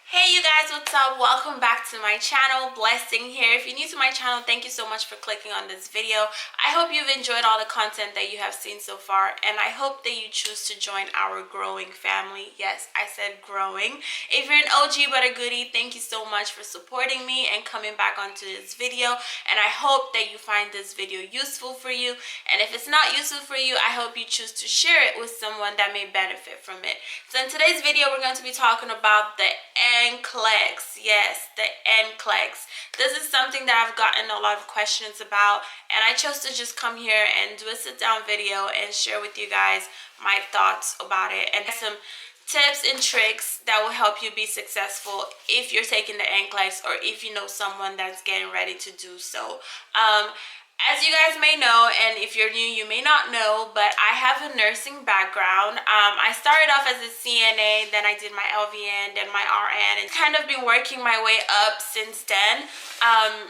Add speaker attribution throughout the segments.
Speaker 1: Hey you guys, what's up? Welcome back to my channel. Blessing here. If you're new to my channel, thank you so much for clicking on this video. I hope you've enjoyed all the content that you have seen so far, and I hope that you choose to join our growing family. Yes, I said growing. If you're an OG but a goodie, thank you so much for supporting me and coming back onto this video, and I hope that you find this video useful for you. And if it's not useful for you, I hope you choose to share it with someone that may benefit from it. So in today's video, we're going to be talking about the Nclex. Yes, the Nclex. This is something that I've gotten a lot of questions about, and I chose to just come here and do a sit-down video and share with you guys my thoughts about it and some tips and tricks that will help you be successful if you're taking the Nclex or if you know someone that's getting ready to do so. As you guys may know, and if you're new, you may not know, but I have a nursing background. I started off as a CNA, then I did my LVN, then my RN, and kind of been working my way up since then.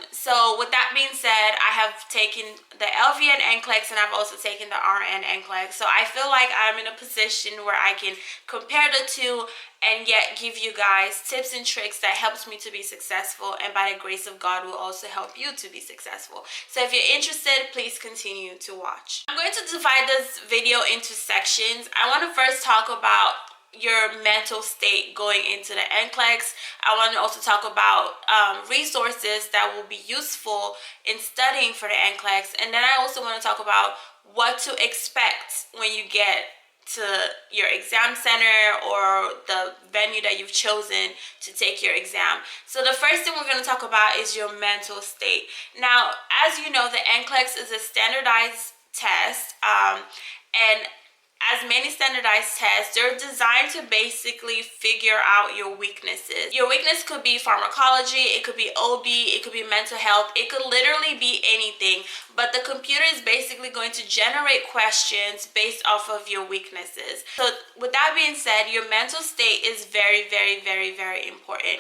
Speaker 1: So with that being said, I have taken the LVN Nclex and I've also taken the RN Nclex. So I feel like I'm in a position where I can compare the two and yet give you guys tips and tricks that helps me to be successful, and by the grace of God will also help you to be successful. So if you're interested, please continue to watch. I'm going to divide this video into sections. I want to first talk about your mental state going into the Nclex. I want to also talk about resources that will be useful in studying for the Nclex, and then I also want to talk about what to expect when you get to your exam center or the venue that you've chosen to take your exam. So the first thing we're going to talk about is your mental state. Now, as you know, the Nclex is a standardized test, and as many standardized tests, they're designed to basically figure out your weaknesses. Your weakness could be pharmacology, it could be OB, it could be mental health, it could literally be anything. But the computer is basically going to generate questions based off of your weaknesses. So with that being said, your mental state is very, very, very, very important.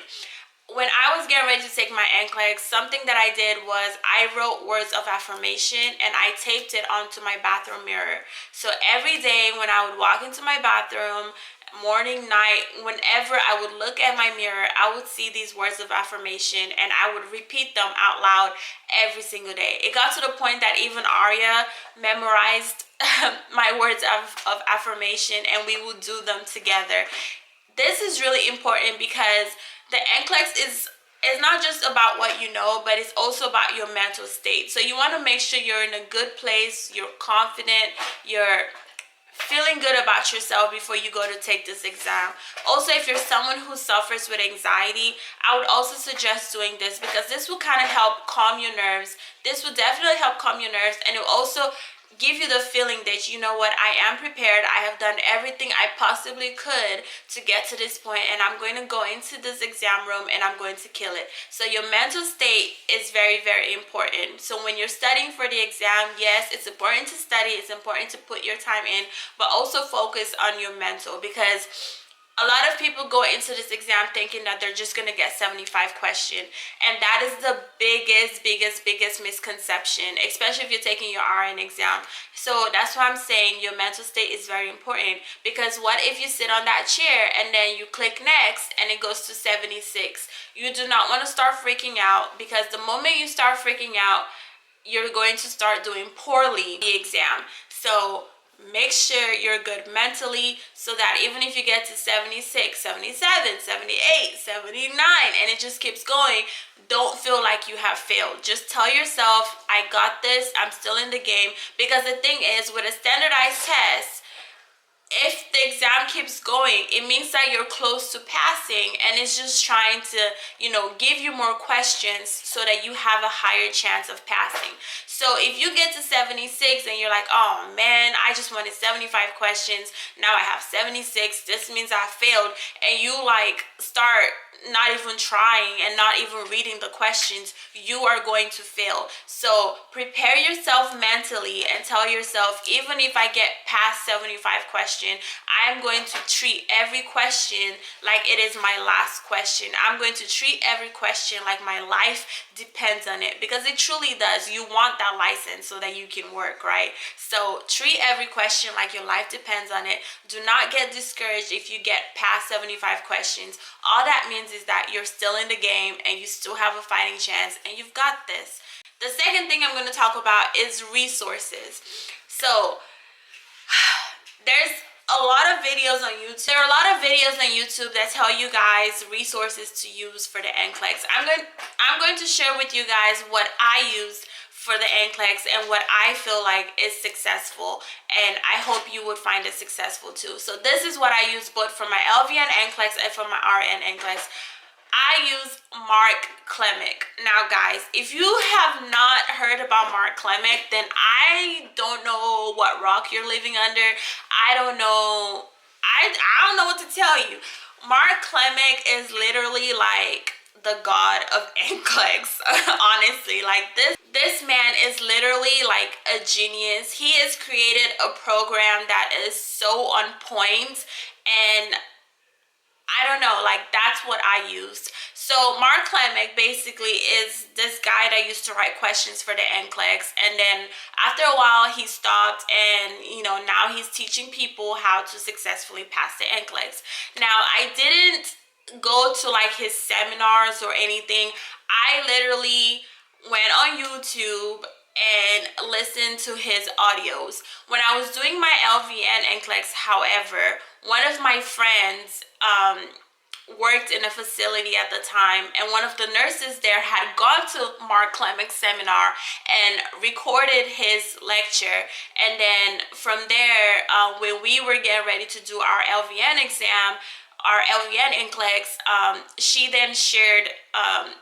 Speaker 1: When I was getting ready to take my Nclex, something that I did was I wrote words of affirmation and I taped it onto my bathroom mirror. So every day when I would walk into my bathroom, morning, night, whenever I would look at my mirror, I would see these words of affirmation and I would repeat them out loud every single day. It got to the point that even Arya memorized my words of affirmation and we would do them together. This is really important because the Nclex is not just about what you know, but it's also about your mental state. So you want to make sure you're in a good place, you're confident, you're feeling good about yourself before you go to take this exam. Also, if you're someone who suffers with anxiety, I would also suggest doing this because this will kind of help calm your nerves. This will definitely help calm your nerves, and it will also give you the feeling that, you know what, I am prepared, I have done everything I possibly could to get to this point, and I'm going to go into this exam room and I'm going to kill it. So your mental state is very, very important. So when you're studying for the exam, yes, it's important to study, it's important to put your time in, but also focus on your mental, because a lot of people go into this exam thinking that they're just going to get 75 questions. And that is the biggest misconception, especially if you're taking your RN exam. So that's why I'm saying your mental state is very important. Because what if you sit on that chair and then you click next and it goes to 76? You do not want to start freaking out, because the moment you start freaking out, you're going to start doing poorly in the exam. So make sure you're good mentally, so that even if you get to 76, 77, 78, 79, and it just keeps going, don't feel like you have failed. Just tell yourself, I got this, I'm still in the game. Because the thing is, with a standardized test, if the exam keeps going, it means that you're close to passing, and it's just trying to, you know, give you more questions so that you have a higher chance of passing. So if you get to 76 and you're like, oh man, I just wanted 75 questions, now I have 76, this means I failed, and you like start not even trying and not even reading the questions, you are going to fail. So prepare yourself mentally and tell yourself, even if I get past 75 questions, question. I am going to treat every question like it is my last question. I'm going to treat every question like my life depends on it, because it truly does. You want that license so that you can work, right? So treat every question like your life depends on it. Do not get discouraged if you get past 75 questions. All that means is that you're still in the game and you still have a fighting chance, and you've got this. The second thing I'm going to talk about is resources. So there's a lot of videos on YouTube. There are a lot of videos on YouTube that tell you guys resources to use for the Nclex. I'm going to share with you guys what I used for the Nclex and what I feel like is successful, and I hope you would find it successful too. So this is what I use both for my LVN Nclex and for my RN Nclex. I use Nclex. Now guys, if you have not heard about Nclex, then I don't know what rock you're living under. I don't know what to tell you. Nclex is literally like the god of Nclex. Honestly, like this man is literally like a genius. He has created a program that is so on point, and I don't know, like that's what I used. So Nclex basically is this guy that used to write questions for the Nclex, and then after a while he stopped, and now he's teaching people how to successfully pass the Nclex. Now I didn't go to like his seminars or anything. I literally went on YouTube and listened to his audios. When I was doing my LVN Nclex, however, one of my friends worked in a facility at the time, and one of the nurses there had gone to Nclex seminar and recorded his lecture. And then from there, when we were getting ready to do our LVN exam, our LVN Nclex, she then shared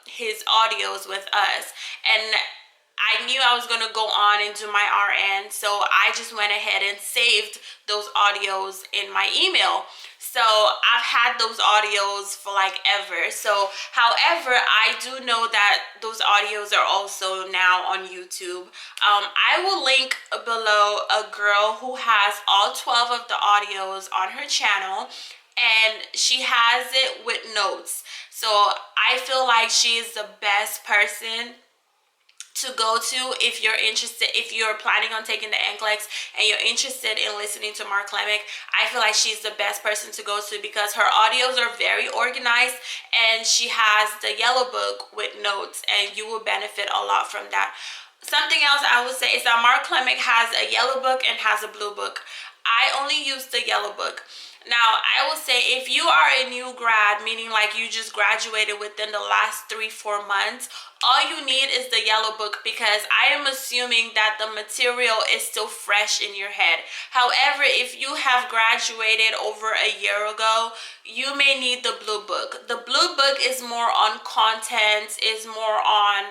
Speaker 1: his audios with us, and I knew I was going to go on and do my RN, so I just went ahead and saved those audios in my email. So I've had those audios for like ever. So however, I do know that those audios are also now on YouTube. I will link below a girl who has all 12 of the audios on her channel, and she has it with notes. So I feel like she is the best person to go to if you're interested, if you're planning on taking the Nclex and you're interested in listening to Nclex. I feel like she's the best person to go to because her audios are very organized, and she has the yellow book with notes, and you will benefit a lot from that. Something else I would say is that Nclex has a yellow book and has a blue book. I only use the yellow book. Now, I will say if you are a new grad, meaning like you just graduated within the last 3-4 months, all you need is the yellow book, because I am assuming that the material is still fresh in your head. However, if you have graduated over a year ago, you may need the blue book. The blue book is more on content, is more on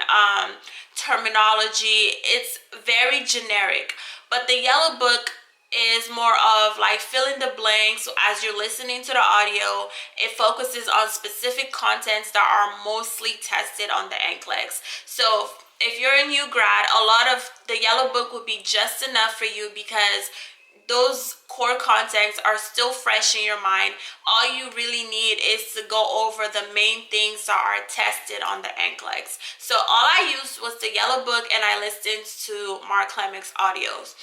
Speaker 1: terminology. It's very generic. But the yellow book is more of like fill in the blanks. So as you're listening to the audio, it focuses on specific contents that are mostly tested on the Nclex. So if you're a new grad, a lot of the yellow book would be just enough for you, because those core contents are still fresh in your mind. All you really need is to go over the main things that are tested on the Nclex. So all I used was the yellow book, and I listened to Nclex audios.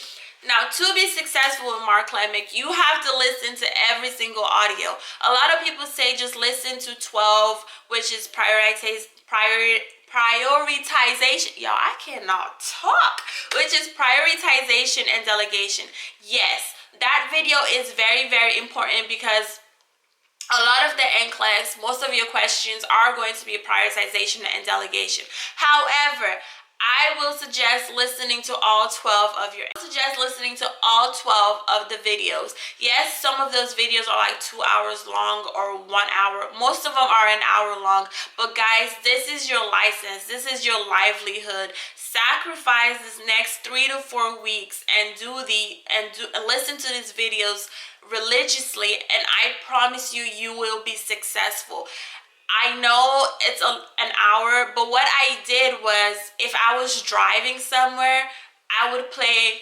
Speaker 1: Now, to be successful in Nclex, you have to listen to every single audio. A lot of people say just listen to 12, which is prioritization. Y'all, I cannot talk. Which is prioritization and delegation. Yes, that video is very, very important, because a lot of the Nclex, most of your questions are going to be prioritization and delegation. However, I will suggest listening to all 12 of the videos. Yes, some of those videos are like 2 hours long or 1 hour. Most of them are an hour long. But guys, this is your license. This is your livelihood. Sacrifice this next 3 to 4 weeks and listen to these videos religiously, and I promise you, you will be successful. I know it's an hour, but what I did was, if I was driving somewhere, I would play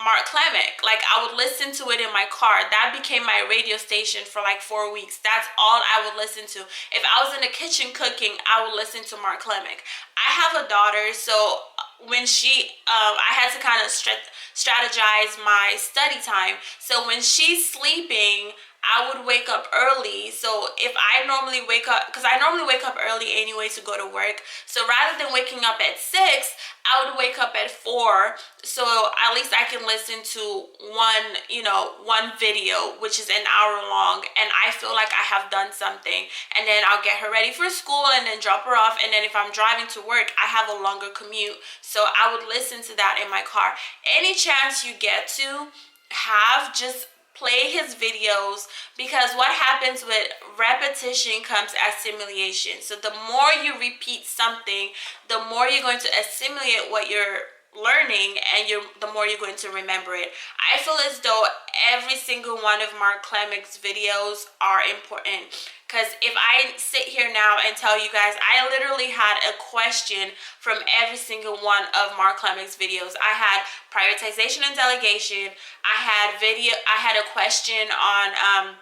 Speaker 1: Mark Clemic. Like, I would listen to it in my car. That became my radio station for like 4 weeks. That's all I would listen to. If I was in the kitchen cooking, I would listen to Mark Clemic. I have a daughter, so when I had to kind of strategize my study time. So when she's sleeping, I would wake up early. So if I normally wake up, because I normally wake up early anyway to go to work. So rather than waking up at 6, I would wake up at 4. So at least I can listen to one video, which is an hour long. And I feel like I have done something. And then I'll get her ready for school and then drop her off. And then if I'm driving to work, I have a longer commute. So I would listen to that in my car. Any chance you get to have, just play his videos, because what happens with repetition comes assimilation. So the more you repeat something, the more you're going to assimilate what you're learning, and the more you're going to remember it. I feel as though every single one of Mark Clemic's videos are important, because if I sit here now and tell you guys, I literally had a question from every single one of Mark Clemic's videos. I had prioritization and delegation. I had a question on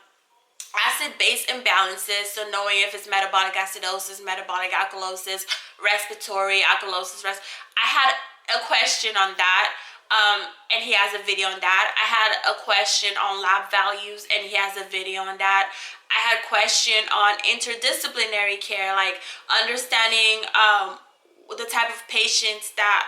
Speaker 1: acid-base imbalances, so knowing if it's metabolic acidosis, metabolic alkalosis, respiratory alkalosis. I had a question on that, and he has a video on that. I had a question on lab values, and he has a video on that. I had a question on interdisciplinary care, like understanding the type of patients that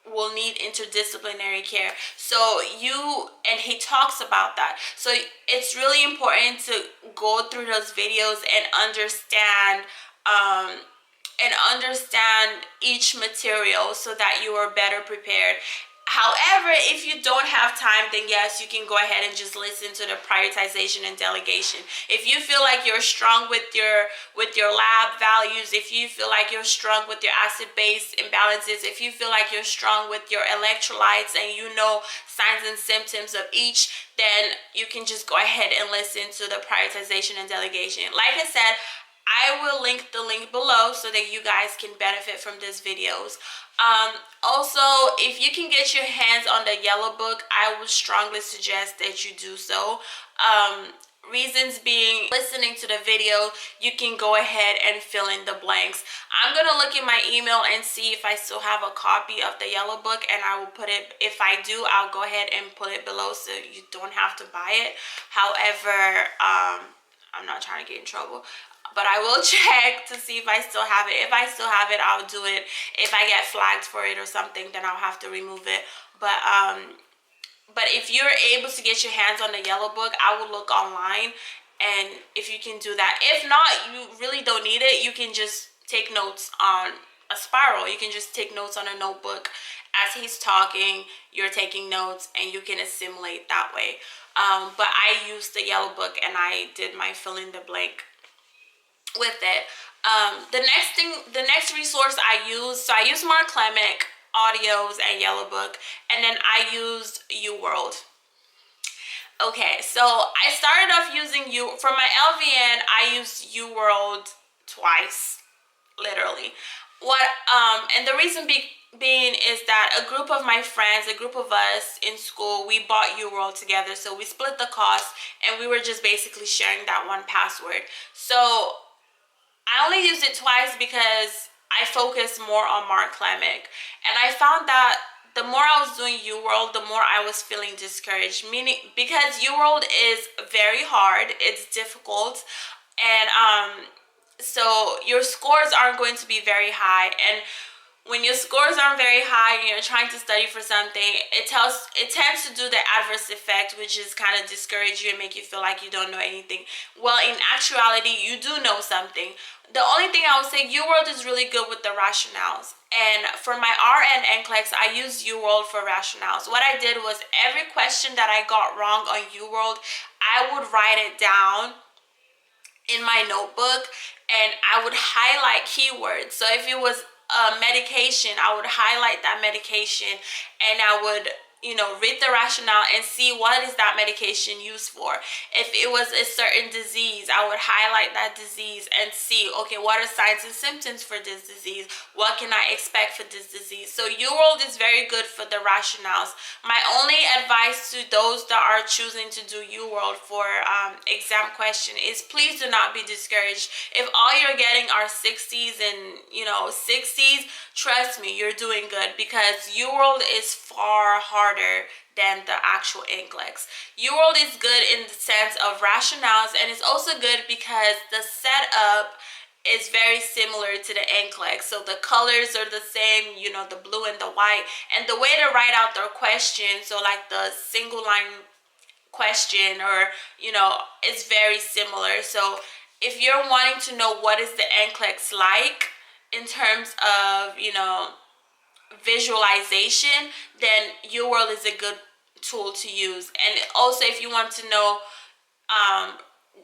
Speaker 1: will need interdisciplinary care. So he talks about that. So it's really important to go through those videos and understand each material so that you are better prepared. However, if you don't have time, then yes, you can go ahead and just listen to the prioritization and delegation. If you feel like you're strong with your lab values, if you feel like you're strong with your acid-base imbalances, if you feel like you're strong with your electrolytes and you know signs and symptoms of each, then you can just go ahead and listen to the prioritization and delegation. Like I said, I will link the link below so that you guys can benefit from these videos. Also, if you can get your hands on the yellow book, I would strongly suggest that you do so. Reasons being, listening to the video, you can go ahead and fill in the blanks. I'm gonna look in my email and see if I still have a copy of the yellow book, and I will put it, if I do, I'll go ahead and put it below so you don't have to buy it. However, I'm not trying to get in trouble, but I will check to see if I still have it. If I still have it, I'll do it. If I get flagged for it or something, then I'll have to remove it. But if you're able to get your hands on the yellow book, I will look online, and if you can do that. If not, you really don't need it. You can just take notes on a spiral. You can just take notes on a notebook. As he's talking, you're taking notes, and you can assimilate that way. But I used the yellow book, and I did my fill in the blank with it. The next resource I used Mark Clemic audios and yellow book, and then I used UWorld. Okay, so I started off using for my LVN. I used UWorld twice, literally. And the reason being is that a group of my friends, a group of us in school, we bought UWorld together, so we split the cost, and we were just basically sharing that one password. So I only used it twice because I focused more on Mark Clemic, and I found that the more I was doing UWorld, the more I was feeling discouraged, meaning because UWorld is very hard, it's difficult, and so your scores aren't going to be very high. And when your scores aren't very high and you're trying to study for something, it tends to do the adverse effect, which is kind of discourage you and make you feel like you don't know anything. Well, in actuality, you do know something. The only thing I would say, UWorld is really good with the rationales. And for my RN Nclex, I used UWorld for rationales. What I did was every question that I got wrong on UWorld, I would write it down in my notebook, and I would highlight keywords. So if it was a medication, I would highlight that medication, and I would read the rationale and see what is that medication used for. If it was a certain disease, I would highlight that disease and see, okay, what are signs and symptoms for this disease? What can I expect for this disease? So UWorld is very good for the rationales. My only advice to those that are choosing to do UWorld for exam question is please do not be discouraged. If all you're getting are 60s and 60s, trust me, you're doing good, because UWorld is far harder than the actual Nclex. UWorld is good in the sense of rationales, and it's also good because the setup is very similar to the Nclex. So the colors are the same, the blue and the white, and the way to write out their questions, so like the single line question, or is very similar. So if you're wanting to know what is the Nclex like in terms of visualization, then UWorld is a good tool to use. And also, if you want to know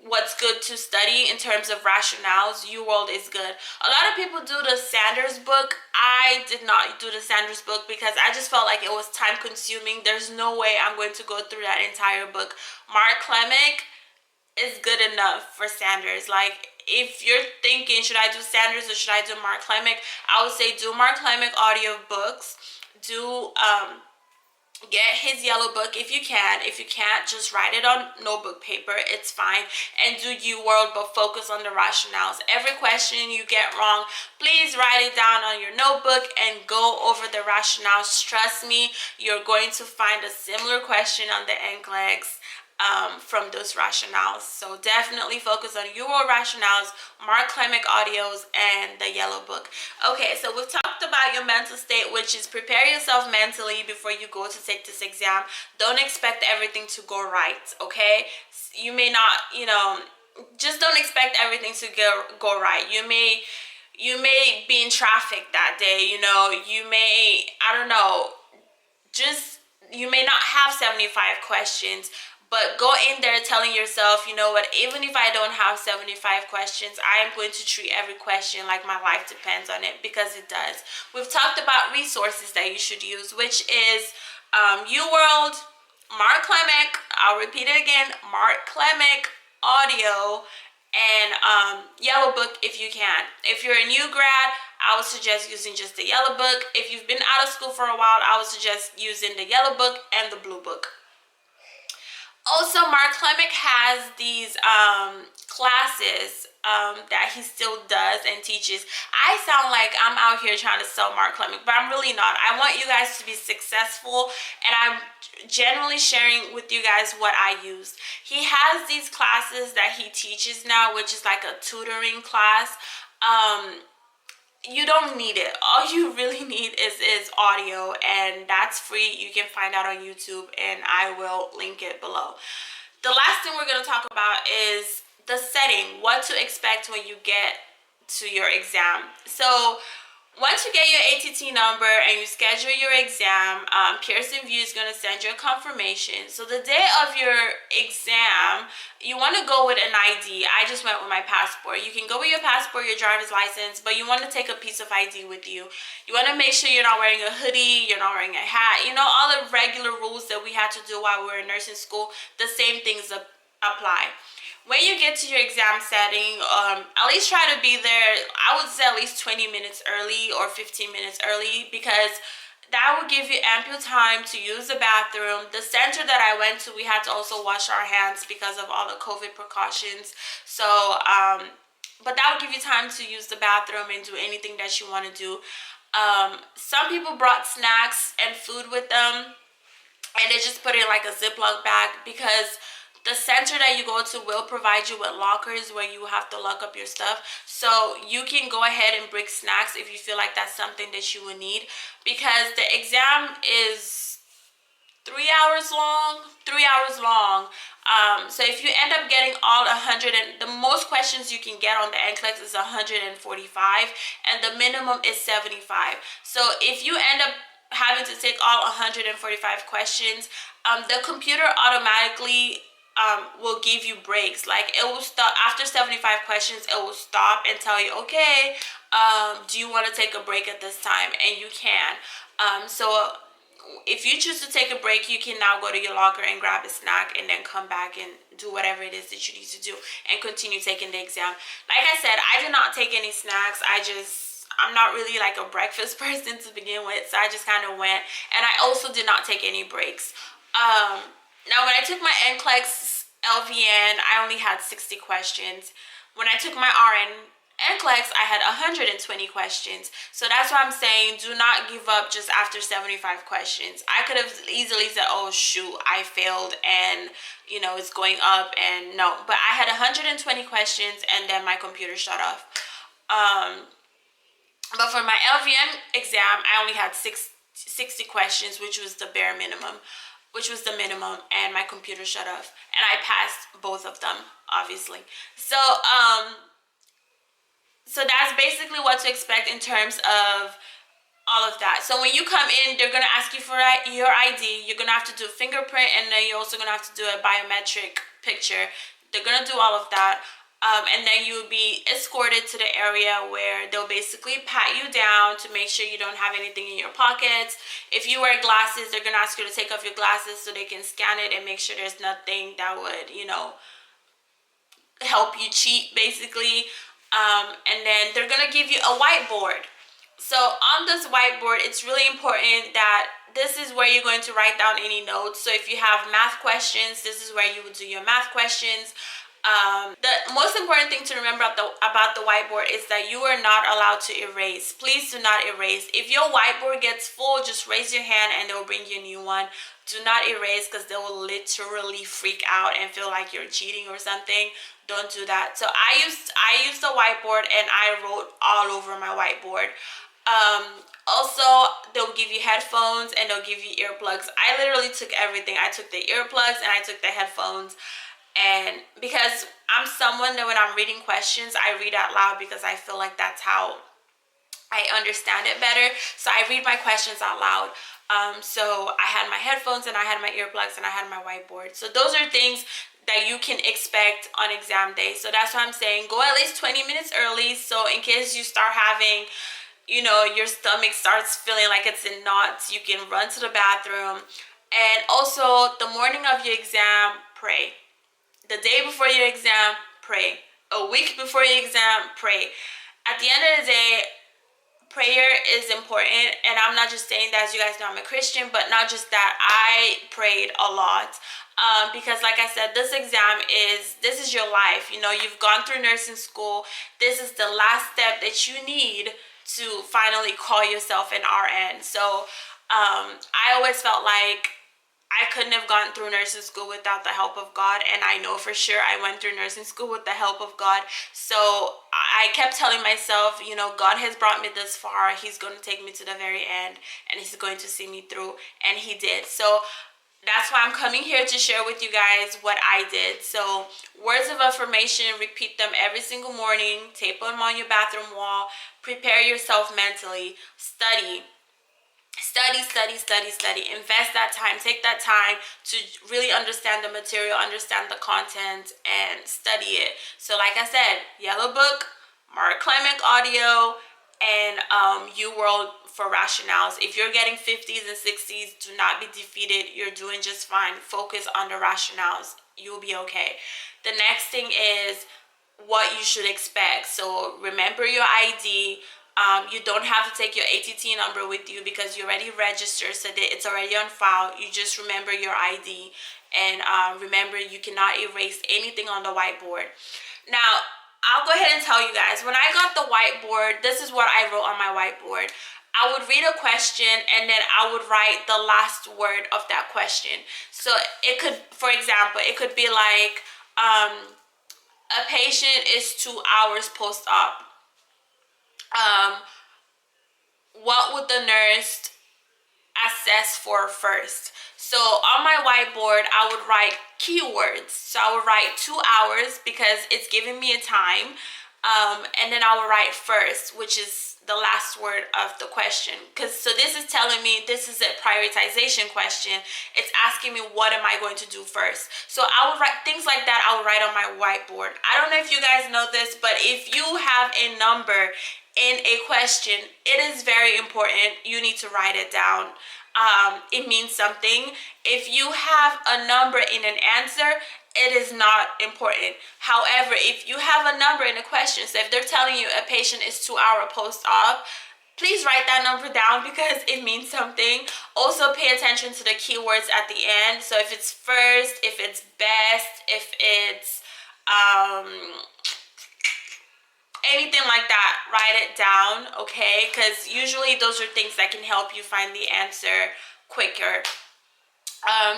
Speaker 1: what's good to study in terms of rationales, UWorld is good. A lot of people do the Sanders book. I did not do the Sanders book because I just felt like it was time consuming. There's no way I'm going to go through that entire book. Mark Clemick is good enough for Sanders. Like, if you're thinking, should I do Sanders or should I do Mark Clemick, I would say do Mark Clemick audio books. Do get his yellow book if you can. If you can't, just write it on notebook paper, it's fine. And do UWorld, but focus on the rationales. Every question you get wrong, please write it down on your notebook and go over the rationales. Trust me, you're going to find a similar question on the Nclex from those rationales. So definitely focus on UWorld rationales, Mark Clemick audios, and the yellow book. Okay, so we've talked about your mental state, which is prepare yourself mentally before you go to take this exam. Don't expect everything to go right, okay? You may not, just don't expect everything to go right. You may be in traffic that day, you may, I don't know, you may not have 75 questions. But go in there telling yourself, you know what, even if I don't have 75 questions, I am going to treat every question like my life depends on it, because it does. We've talked about resources that you should use, which is UWorld, Mark Clemick, I'll repeat it again, Mark Clemick audio, and yellow book if you can. If you're a new grad, I would suggest using just the yellow book. If you've been out of school for a while, I would suggest using the yellow book and the blue book. Also, Mark Clemick has these classes that he still does and teaches. I sound like I'm out here trying to sell Mark Clemick, but I'm really not. I want you guys to be successful, and I'm generally sharing with you guys what I used. He has these classes that he teaches now, which is like a tutoring class. You don't need it. All you really need is audio, and that's free. You can find out on YouTube, and I will link it below. The last thing we're going to talk about is the setting, what to expect when you get to your exam. So once you get your ATT number and you schedule your exam, Pearson VUE is going to send you a confirmation. So the day of your exam, you want to go with an ID. I just went with my passport. You can go with your passport, your driver's license, but you want to take a piece of ID with you. You want to make sure you're not wearing a hoodie, you're not wearing a hat, all the regular rules that we had to do while we were in nursing school. The same things apply. When you get to your exam setting, at least try to be there, I would say at least 20 minutes early or 15 minutes early, because that will give you ample time to use the bathroom. The center that I went to, we had to also wash our hands because of all the COVID precautions. So, but that will give you time to use the bathroom and do anything that you want to do. Some people brought snacks and food with them, and they just put it in like a Ziploc bag, because the center that you go to will provide you with lockers where you have to lock up your stuff. So you can go ahead and bring snacks if you feel like that's something that you would need, because the exam is 3 hours long. So if you end up getting all 100, and the most questions you can get on the Nclex is 145, and the minimum is 75. So if you end up having to take all 145 questions, the computer automatically will give you breaks. Like, it will stop after 75 questions. It will stop and tell you, okay, do you want to take a break at this time? And you can. So if you choose to take a break, you can now go to your locker and grab a snack and then come back and do whatever it is that you need to do and continue taking the exam. Like I said, I did not take any snacks. I'm not really like a breakfast person to begin with, so I just kind of went. And I also did not take any breaks. Now when I took my Nclex LVN, I only had 60 questions. When I took my RN Nclex, I had 120 questions. So that's why I'm saying do not give up just after 75 questions. I could have easily said, oh shoot, I failed and you know it's going up, and no. But I had 120 questions and then my computer shut off. But for my LVN exam, I only had 60 questions, which was the bare minimum, and my computer shut off. And I passed both of them, obviously. So that's basically what to expect in terms of all of that. So when you come in, they're going to ask you for your ID. You're going to have to do a fingerprint, and then you're also going to have to do a biometric picture. They're going to do all of that. And then you'll be escorted to the area where they'll basically pat you down to make sure you don't have anything in your pockets. If you wear glasses, they're going to ask you to take off your glasses so they can scan it and make sure there's nothing that would, you know, help you cheat, basically. And then they're going to give you a whiteboard. So on this whiteboard, it's really important that this is where you're going to write down any notes. So if you have math questions, this is where you would do your math questions. The most important thing to remember about the whiteboard is that you are not allowed to erase. Please do not erase. If your whiteboard gets full, just raise your hand and they'll bring you a new one. Do not erase, because they will literally freak out and feel like you're cheating or something. Don't do that. So I used the whiteboard and I wrote all over my whiteboard. Also, they'll give you headphones and they'll give you earplugs. I literally took everything. I took the earplugs and I took the headphones. And because I'm someone that when I'm reading questions, I read out loud because I feel like that's how I understand it better. So I read my questions out loud. So I had my headphones and I had my earplugs and I had my whiteboard. So those are things that you can expect on exam day. So that's why I'm saying go at least 20 minutes early. So in case you start having, you know, your stomach starts feeling like it's in knots, you can run to the bathroom. And also the morning of your exam, pray. The day before your exam, pray. A week before your exam, pray. At the end of the day, prayer is important. And I'm not just saying that, as you guys know I'm a Christian, but not just that, I prayed a lot. Because like I said, this is your life. You know, you've gone through nursing school. This is the last step that you need to finally call yourself an RN. So I always felt like I couldn't have gone through nursing school without the help of God, and I know for sure I went through nursing school with the help of God. So I kept telling myself, you know, God has brought me this far. He's going to take me to the very end, and he's going to see me through, and he did. So that's why I'm coming here to share with you guys what I did. So words of affirmation, repeat them every single morning, tape them on your bathroom wall, prepare yourself mentally, study, invest that time, take that time to really understand the material, understand the content, and study it. So like I said, Yellow Book, Mark Clement audio, and UWorld for rationales. If you're getting 50s and 60s, do not be defeated. You're doing just fine. Focus on the rationales. You'll be okay. The next thing is what you should expect. So remember your ID. You don't have to take your ATT number with you because you already registered, so that it's already on file. You just remember your ID, and remember you cannot erase anything on the whiteboard. Now, I'll go ahead and tell you guys, when I got the whiteboard, this is what I wrote on my whiteboard. I would read a question and then I would write the last word of that question. So it could, for example, it could be like, a patient is 2 hours post-op. What would the nurse assess for first? So on my whiteboard, I would write keywords. So I would write 2 hours because it's giving me a time. And then I would write first, which is the last word of the question. So this is telling me this is a prioritization question. It's asking me what am I going to do first. So I would write things like that. I would write on my whiteboard. I don't know if you guys know this, but if you have a number in a question, it is very important. You need to write it down. it means something. If you have a number in an answer, it is not important. However, if you have a number in a question, so if they're telling you a patient is 2 hours post-op, please write that number down because it means something. Also, pay attention to the keywords at the end. So if it's first, if it's best, if it's anything like that, write it down, okay? Because usually those are things that can help you find the answer quicker.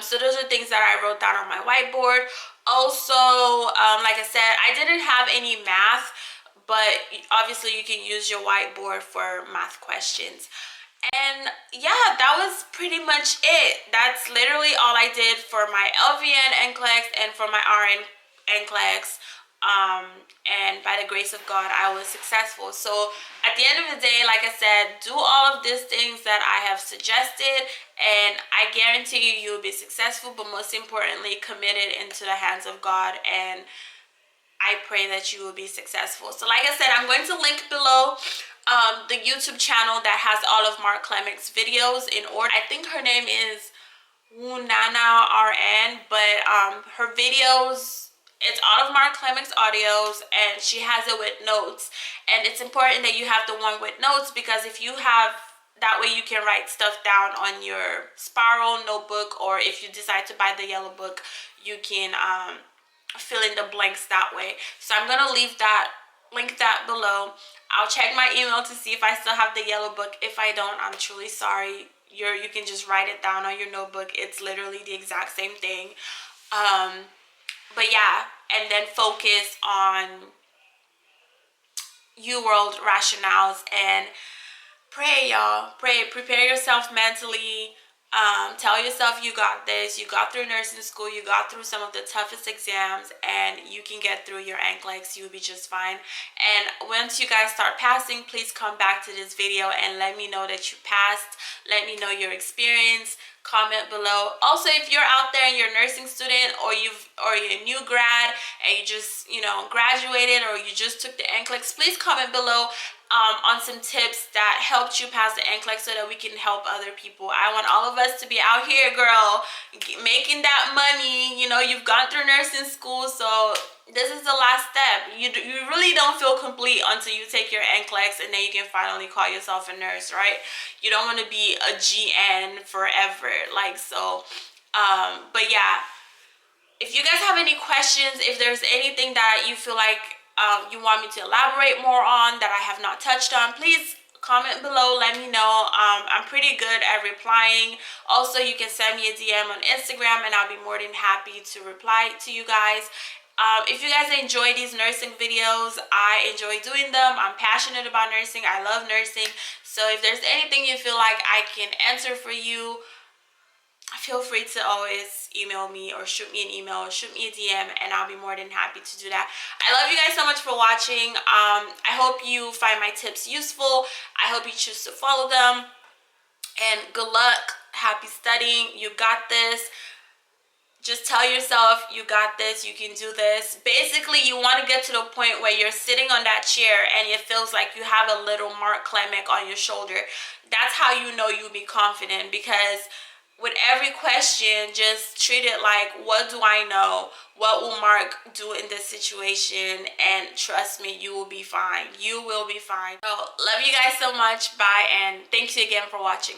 Speaker 1: So those are things that I wrote down on my whiteboard. Also, like I said, I didn't have any math, but obviously you can use your whiteboard for math questions. And yeah, that was pretty much it. That's literally all I did for my LVN Nclex and for my RN Nclex. And by the grace of God, I was successful. So at the end of the day, like I said, do all of these things that I have suggested, and I guarantee you, you'll be successful, but most importantly, committed into the hands of God, and I pray that you will be successful. So like I said, I'm going to link below the YouTube channel that has all of Mark Clemick's videos in order. I think her name is Nana RN, but her videos, it's all of Mark Clemick's audios, and she has it with notes. And it's important that you have the one with notes, because if you have, that way you can write stuff down on your spiral notebook, or if you decide to buy the yellow book, you can fill in the blanks that way. So I'm gonna leave that, link that below. I'll check my email to see if I still have the yellow book. If I don't, I'm truly sorry. You can just write it down on your notebook. It's literally the exact same thing. But yeah, and then focus on UWorld rationales and pray, y'all. Pray. Prepare yourself mentally. Tell yourself you got this. You got through nursing school. You got through some of the toughest exams, and you can get through your Nclex. You'll be just fine. And once you guys start passing, please come back to this video and let me know that you passed. Let me know your experience. Comment below. Also, if you're out there and you're a nursing student, or you're a new grad and you just graduated, or you just took the Nclex, please comment below on some tips that helped you pass the Nclex so that we can help other people. I want all of us to be out here, girl, making that money. You've gone through nursing school, so this is the last step. You really don't feel complete until you take your Nclex, and then you can finally call yourself a nurse, right? You don't want to be a GN forever, but yeah, if you guys have any questions, if there's anything that you feel like you want me to elaborate more on that I have not touched on, please comment below. Let me know. I'm pretty good at replying. Also, you can send me a DM on Instagram, and I'll be more than happy to reply to you guys. If you guys enjoy these nursing videos, I enjoy doing them. I'm passionate about nursing. I love nursing. So if there's anything you feel like I can answer for you, feel free to always email me, or shoot me an email, or shoot me a DM, and I'll be more than happy to do that. I love you guys so much for watching. I hope you find my tips useful. I hope you choose to follow them. And good luck. Happy studying. You got this. Just tell yourself you got this, you can do this. Basically, you want to get to the point where you're sitting on that chair and it feels like you have a little Mark Clemick on your shoulder. That's how you know you'll be confident, because with every question, just treat it like, what do I know? What will Mark do in this situation? And trust me, you will be fine. You will be fine. So, love you guys so much. Bye, and thanks again for watching.